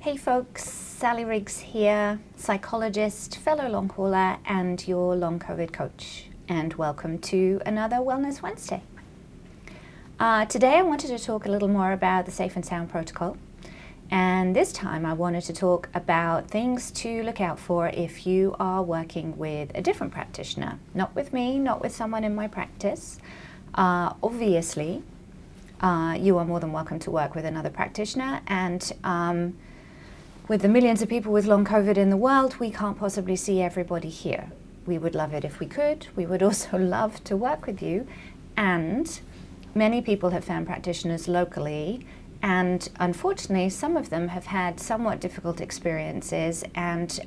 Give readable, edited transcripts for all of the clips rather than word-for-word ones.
Hey folks, Sally Riggs here, psychologist, fellow long hauler and your long COVID coach, and welcome to another Wellness Wednesday. Today I wanted to talk a little more about the Safe and Sound protocol, and this time I wanted to talk about things to look out for if you are working with a different practitioner, not with me, not with someone in my practice. Obviously, you are more than welcome to work with another practitioner, and with the millions of people with long COVID in the world, we can't possibly see everybody here. We would love it if we could. We would also love to work with you. And many people have found practitioners locally, and unfortunately, some of them have had somewhat difficult experiences, and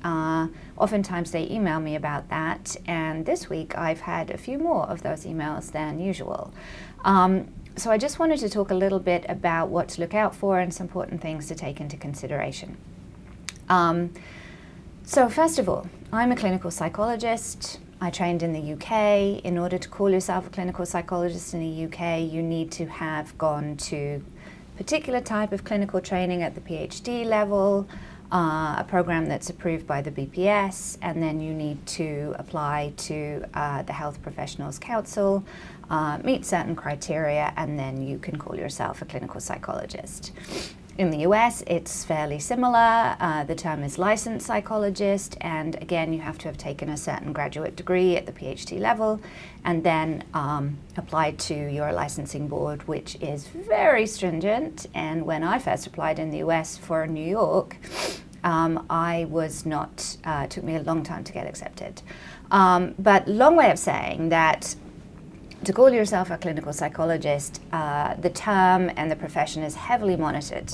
oftentimes they email me about that. And this week, I've had a few more of those emails than usual. So I just wanted to talk a little bit about what to look out for and some important things to take into consideration. So first of all, I'm a clinical psychologist. I trained in the UK. In order to call yourself a clinical psychologist in the UK, you need to have gone to a particular type of clinical training at the PhD level, a program that's approved by the BPS, and then you need to apply to the Health Professionals Council, meet certain criteria, and then you can call yourself a clinical psychologist. In the US, it's fairly similar. The term is licensed psychologist, and again, you have to have taken a certain graduate degree at the PhD level, and then applied to your licensing board, which is very stringent. And when I first applied in the US for New York, I was not, took me a long time to get accepted. But long way of saying that to call yourself a clinical psychologist, the term and the profession is heavily monitored.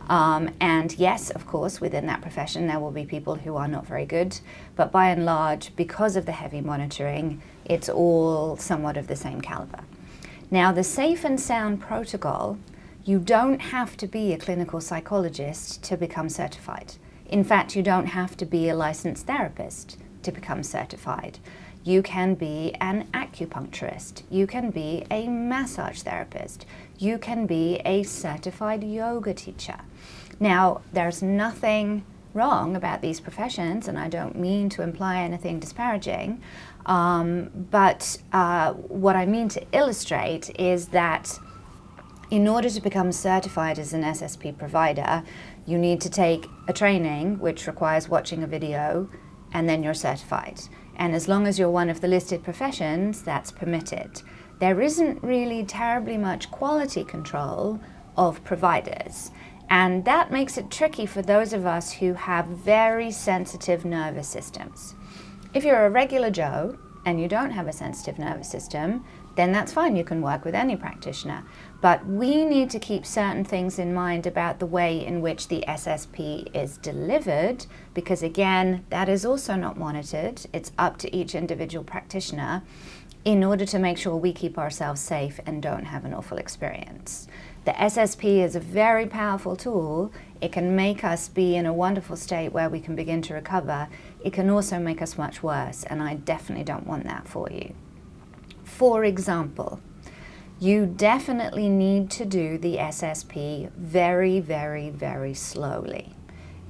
And yes, of course, within that profession, there will be people who are not very good. But by and large, because of the heavy monitoring, it's all somewhat of the same caliber. Now, the Safe and Sound protocol, you don't have to be a clinical psychologist to become certified. In fact, you don't have to be a licensed therapist to become certified. You can be an acupuncturist, you can be a massage therapist, you can be a certified yoga teacher. Now, there's nothing wrong about these professions, and I don't mean to imply anything disparaging, but what I mean to illustrate is that in order to become certified as an SSP provider, you need to take a training which requires watching a video, and then you're certified. And as long as you're one of the listed professions, that's permitted. There isn't really terribly much quality control of providers. And that makes it tricky for those of us who have very sensitive nervous systems. If you're a regular Joe and you don't have a sensitive nervous system, then that's fine, you can work with any practitioner. But we need to keep certain things in mind about the way in which the SSP is delivered, because again, that is also not monitored. It's up to each individual practitioner in order to make sure we keep ourselves safe and don't have an awful experience. The SSP is a very powerful tool. It can make us be in a wonderful state where we can begin to recover. It can also make us much worse, and I definitely don't want that for you. For example, you definitely need to do the SSP very, very, very slowly.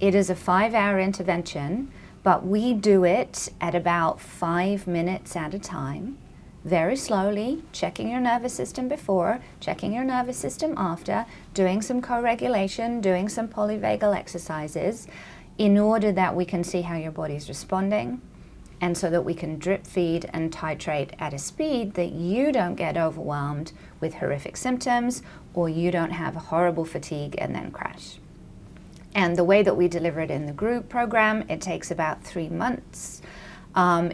It is a 5-hour intervention, but we do it at about 5 minutes at a time, very slowly, checking your nervous system before, checking your nervous system after, doing some co-regulation, doing some polyvagal exercises, in order that we can see how your body's responding, and so that we can drip feed and titrate at a speed that you don't get overwhelmed with horrific symptoms, or you don't have a horrible fatigue and then crash. And the way that we deliver it in the group program, it takes about 3 months.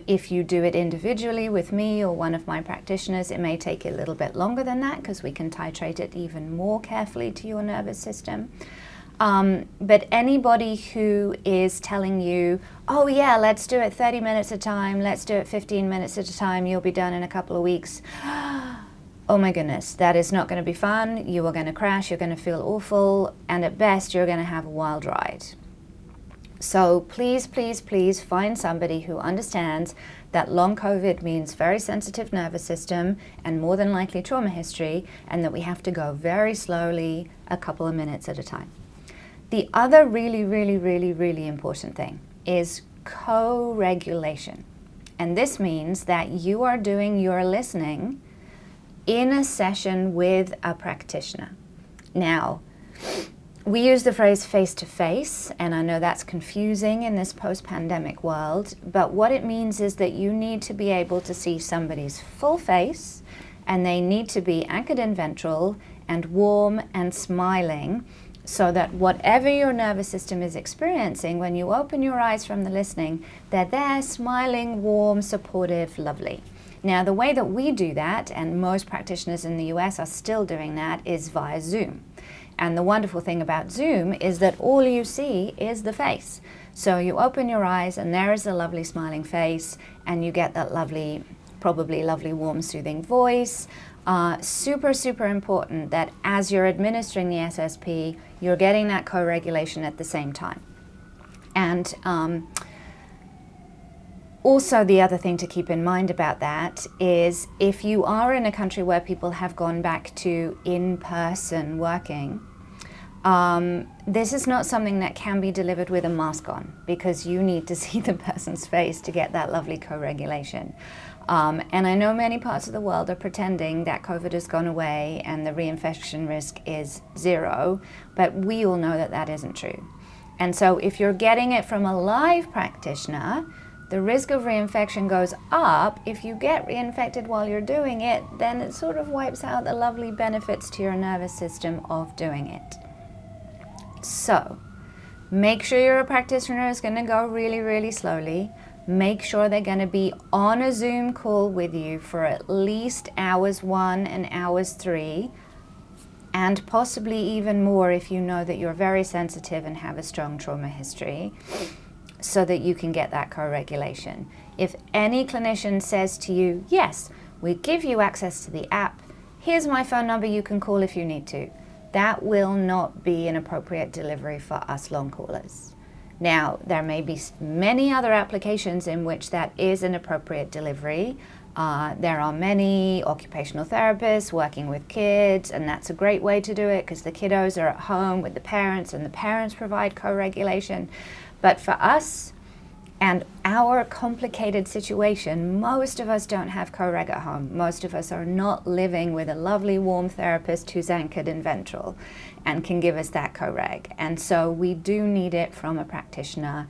If you do it individually with me or one of my practitioners, it may take a little bit longer than that, because we can titrate it even more carefully to your nervous system. But anybody who is telling you, oh yeah, let's do it 30 minutes at a time, let's do it 15 minutes at a time, you'll be done in a couple of weeks. Oh my goodness, that is not going to be fun. You are going to crash, you're going to feel awful, and at best you're going to have a wild ride. So please, please, please find somebody who understands that long COVID means very sensitive nervous system and more than likely trauma history, and that we have to go very slowly, a couple of minutes at a time. The other really important thing is co-regulation. And this means that you are doing your listening in a session with a practitioner. Now, we use the phrase face-to-face, and I know that's confusing in this post-pandemic world, but what it means is that you need to be able to see somebody's full face, and they need to be anchored in ventral and warm and smiling, so that whatever your nervous system is experiencing, when you open your eyes from the listening, they're there, smiling, warm, supportive, lovely. Now, the way that we do that, and most practitioners in the US are still doing that, is via Zoom. And the wonderful thing about Zoom is that all you see is the face. So you open your eyes and there is a lovely smiling face, and you get that lovely, probably lovely, warm, soothing voice. Super important that as you're administering the SSP, you're getting that co-regulation at the same time. And also, the other thing to keep in mind about that is if you are in a country where people have gone back to in-person working, this is not something that can be delivered with a mask on, because you need to see the person's face to get that lovely co-regulation. And I know many parts of the world are pretending that COVID has gone away and the reinfection risk is 0, but we all know that that isn't true. And so if you're getting it from a live practitioner, the risk of reinfection goes up. If you get reinfected while you're doing it, then it sort of wipes out the lovely benefits to your nervous system of doing it. So, make sure your practitioner is going to go really slowly. Make sure they're going to be on a Zoom call with you for at least hours 1 and hours 3, and possibly even more if you know that you're very sensitive and have a strong trauma history, so that you can get that co-regulation. If any clinician says to you, yes, we give you access to the app, here's my phone number, you can call if you need to, that will not be an appropriate delivery for us long callers. Now, there may be many other applications in which that is an appropriate delivery. There are many occupational therapists working with kids, and that's a great way to do it because the kiddos are at home with the parents and the parents provide co-regulation. But for us and our complicated situation, most of us don't have co-reg at home. Most of us are not living with a lovely warm therapist who's anchored in ventral and can give us that co-reg. And so we do need it from a practitioner,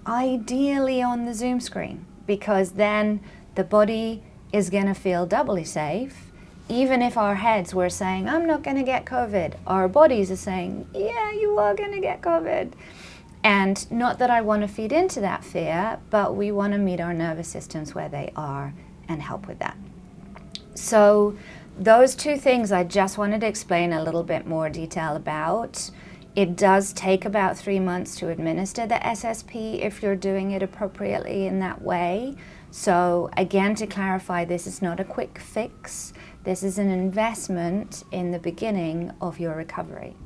ideally on the Zoom screen, because then the body is going to feel doubly safe. Even if our heads were saying, I'm not going to get COVID, our bodies are saying, yeah, you are going to get COVID. And not that I want to feed into that fear, but we want to meet our nervous systems where they are and help with that. So those two things I just wanted to explain a little bit more detail about. It does take about 3 months to administer the SSP if you're doing it appropriately in that way. So again, to clarify, this is not a quick fix. This is an investment in the beginning of your recovery.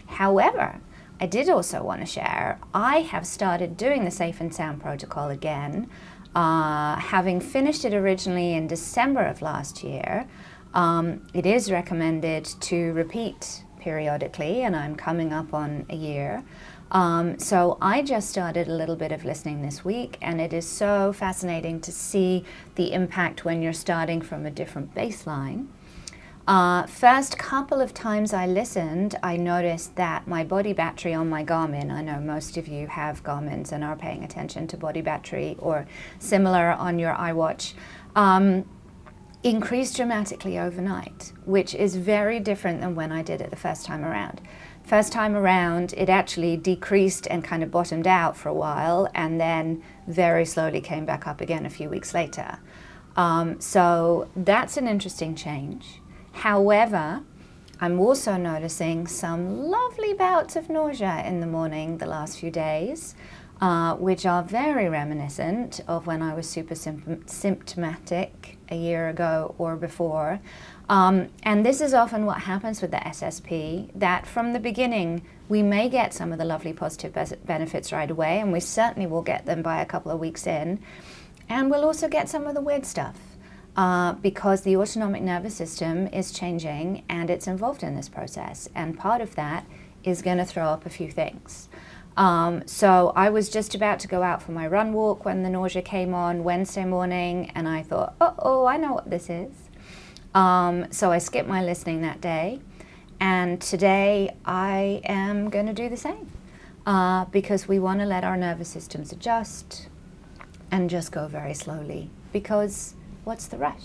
However, I did also want to share, I have started doing the Safe and Sound protocol again, having finished it originally in December of last year. It is recommended to repeat periodically, and I'm coming up on a year. So I just started a little bit of listening this week, and it is so fascinating to see the impact when you're starting from a different baseline. First couple of times I listened, I noticed that my body battery on my Garmin, I know most of you have Garmins and are paying attention to body battery or similar on your iWatch, increased dramatically overnight, which is very different than when I did it the first time around. First time around, it actually decreased and kind of bottomed out for a while, and then very slowly came back up again a few weeks later. So that's an interesting change. However, I'm also noticing some lovely bouts of nausea in the morning the last few days, which are very reminiscent of when I was super symptomatic a year ago or before. And this is often what happens with the SSP, that from the beginning we may get some of the lovely positive benefits right away, and we certainly will get them by a couple of weeks in, and we'll also get some of the weird stuff. Because the autonomic nervous system is changing and it's involved in this process. And part of that is going to throw up a few things. So I was just about to go out for my run walk when the nausea came on Wednesday morning, and I thought, oh, I know what this is. So I skipped my listening that day, and today I am going to do the same because we want to let our nervous systems adjust and just go very slowly, because what's the rush?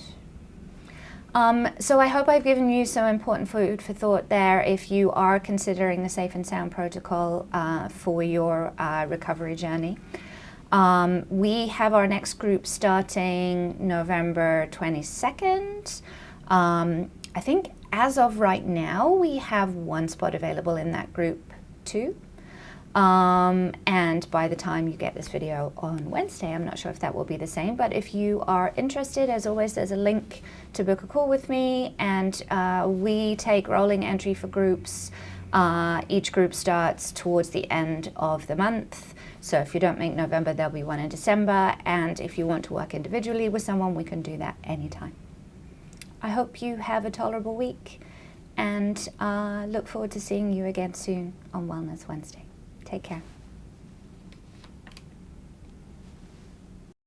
So I hope I've given you some important food for thought there if you are considering the Safe and Sound protocol for your recovery journey. We have our next group starting November 22nd. I think as of right now, we have one spot available in that group too. And by the time you get this video on Wednesday, I'm not sure if that will be the same, but if you are interested, as always, there's a link to book a call with me, and we take rolling entry for groups. Each group starts towards the end of the month. So if you don't make November, there'll be one in December. And if you want to work individually with someone, we can do that anytime. I hope you have a tolerable week, and look forward to seeing you again soon on Wellness Wednesday. Take care.